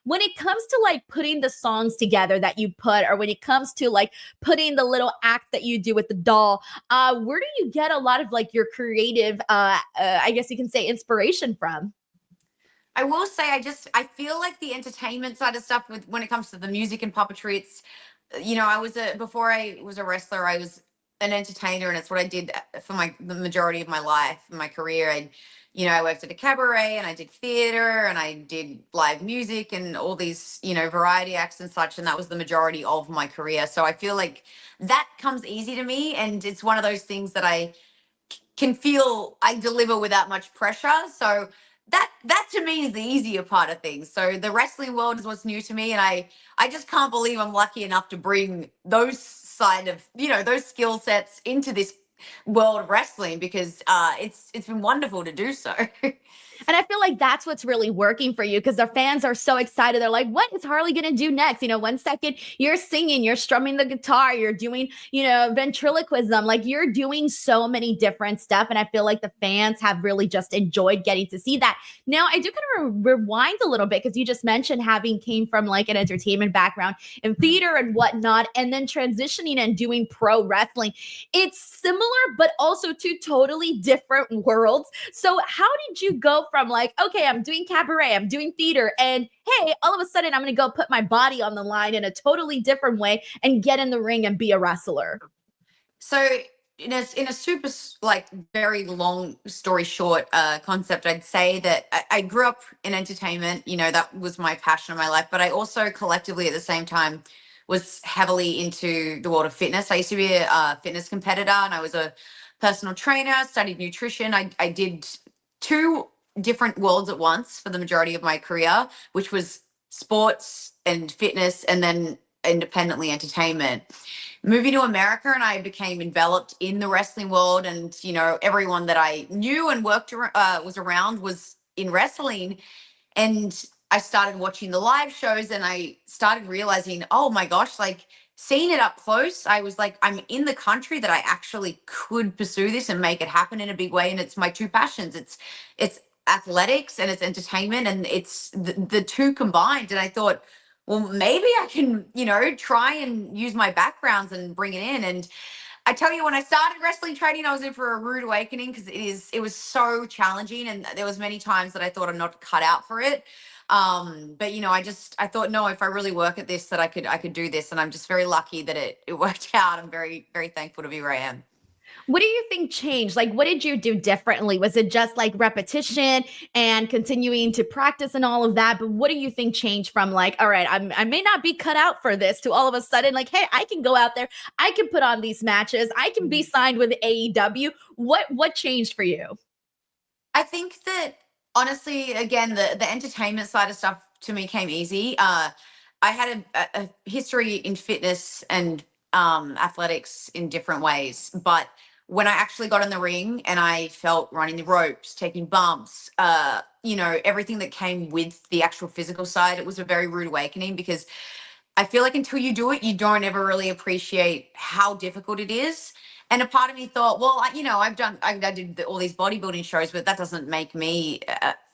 when it comes to like putting the songs together that you put, or when it comes to like putting the little act that you do with the doll, where do you get a lot of like your creative, I guess you can say, inspiration from? I will say I feel like the entertainment side of stuff with when it comes to the music and puppetry, it's I was a before I was a wrestler, I was an entertainer, and it's what I did for the majority of my life, my career. I worked at a cabaret, and I did theater, and I did live music and all these, variety acts and such, and that was the majority of my career. So I feel like that comes easy to me, and it's one of those things that I can feel I deliver without much pressure. So that to me is the easier part of things. So the wrestling world is what's new to me, and I just can't believe I'm lucky enough to bring those side of those skill sets into this world of wrestling, because it's been wonderful to do so. And I feel like that's what's really working for you, because the fans are so excited. They're like, what is Harley going to do next? 1 second you're singing, you're strumming the guitar, you're doing, ventriloquism. Like, you're doing so many different stuff. And I feel like the fans have really just enjoyed getting to see that. Now, I do kind of rewind a little bit, because you just mentioned having came from like an entertainment background in theater and whatnot, and then transitioning and doing pro wrestling. It's similar, but also two totally different worlds. So how did you go from like, okay, I'm doing cabaret, I'm doing theater, and hey, all of a sudden I'm going to go put my body on the line in a totally different way and get in the ring and be a wrestler? So in a super like very long story short concept, I'd say that I grew up in entertainment. That was my passion in my life, but I also collectively at the same time was heavily into the world of fitness. I used to be a fitness competitor, and I was a personal trainer, studied nutrition. I did two different worlds at once for the majority of my career, which was sports and fitness, and then independently entertainment. Moving to America, and I became enveloped in the wrestling world, and everyone that I knew and was around was in wrestling. And I started watching the live shows, and I started realizing, oh my gosh, like seeing it up close, I was like, I'm in the country that I actually could pursue this and make it happen in a big way. And it's my two passions. It's athletics and it's entertainment, and it's the two combined. And I thought, well, maybe I can, try and use my backgrounds and bring it in. And I tell you, when I started wrestling training, I was in for a rude awakening, because it was so challenging, and there was many times that I thought I'm not cut out for it. But I thought, no, if I really work at this, that I could do this, and I'm just very lucky that it worked out. I'm very, very thankful to be where I am. What do you think changed? Like, what did you do differently? Was it just like repetition and continuing to practice and all of that? But what do you think changed from like, all right, I may not be cut out for this, to all of a sudden, like, hey, I can go out there, I can put on these matches, I can be signed with AEW. What changed for you? I think that honestly, again, the entertainment side of stuff to me came easy. I had a history in fitness and athletics in different ways, but when I actually got in the ring and I felt running the ropes, taking bumps, everything that came with the actual physical side, it was a very rude awakening, because I feel like until you do it, you don't ever really appreciate how difficult it is. And a part of me thought, well, I did all these bodybuilding shows, but that doesn't make me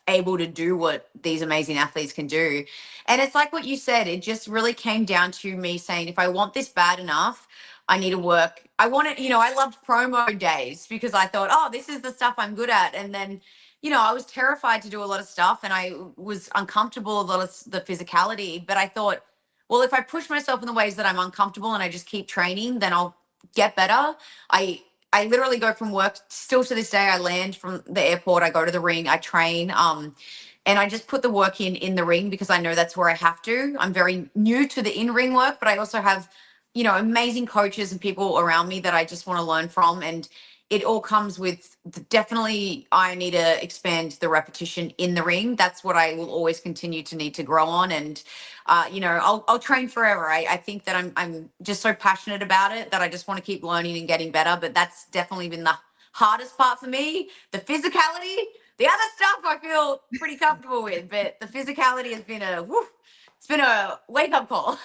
able to do what these amazing athletes can do. And it's like what you said, it just really came down to me saying, if I want this bad enough, I need to work. I wanted, I loved promo days, because I thought, oh, this is the stuff I'm good at. And then, I was terrified to do a lot of stuff, and I was uncomfortable with a lot of the physicality, but I thought, well, if I push myself in the ways that I'm uncomfortable and I just keep training, then I'll get better. I I literally go from work still to this day. I land from the airport, I go to the ring, I train, and I just put the work in the ring, because I know that's where I have to. I'm very new to the in-ring work, but I also have, amazing coaches and people around me that I just want to learn from. And it all comes with definitely, I need to expand the repetition in the ring. That's what I will always continue to need to grow on. And I'll train forever. I think that I'm just so passionate about it that I just want to keep learning and getting better. But that's definitely been the hardest part for me. The physicality, the other stuff I feel pretty comfortable with, but the physicality has been it's been a wake up call.